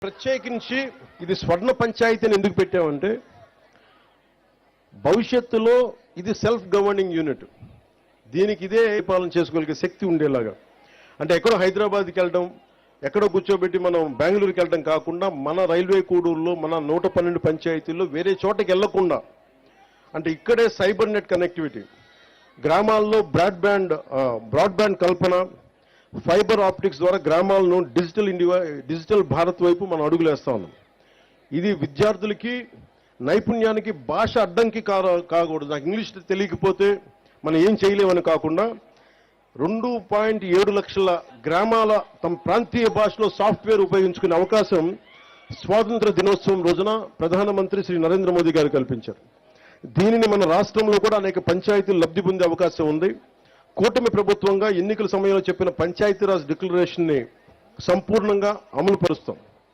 ప్రత్యేకించి ఇది స్వర్ణ పంచాయతీని ఎందుకు పెట్టామంటే భవిష్యత్తులో ఇది సెల్ఫ్ గవర్నింగ్ యూనిట్. దీనికి ఇదే పాలన చేసుకోగలిగే శక్తి ఉండేలాగా. అంటే ఎక్కడో హైదరాబాద్కి వెళ్ళడం, ఎక్కడో కూర్చోబెట్టి మనం బెంగళూరుకి వెళ్ళడం కాకుండా మన రైల్వే కూడూరులో మన 112 పంచాయతీల్లో వేరే చోటకి వెళ్లకుండా, అంటే ఇక్కడే సైబర్ నెట్ కనెక్టివిటీ, గ్రామాల్లో బ్రాడ్బ్యాండ్ కల్పన, ఫైబర్ ఆప్టిక్స్ ద్వారా గ్రామాలను డిజిటల్ భారత్ వైపు మనం అడుగులేస్తా ఉన్నాం. ఇది విద్యార్థులకి నైపుణ్యానికి భాష అడ్డంకి కాకూడదు. నాకు ఇంగ్లీష్ తెలియకపోతే మనం ఏం చేయలేమని కాకుండా 2.7 లక్షల గ్రామాల తమ ప్రాంతీయ భాషలో సాఫ్ట్వేర్ ఉపయోగించుకునే అవకాశం స్వాతంత్ర దినోత్సవం రోజున ప్రధానమంత్రి శ్రీ నరేంద్ర మోదీ గారు కల్పించారు. దీనిని మన రాష్ట్రంలో కూడా అనేక పంచాయతీలు లబ్ధి పొందే అవకాశం ఉంది. కూటమి ప్రభుత్వంగా ఎన్నికల సమయంలో చెప్పిన పంచాయతీరాజ్ డిక్లరేషన్ ని సంపూర్ణంగా అమలు పరుస్తాం.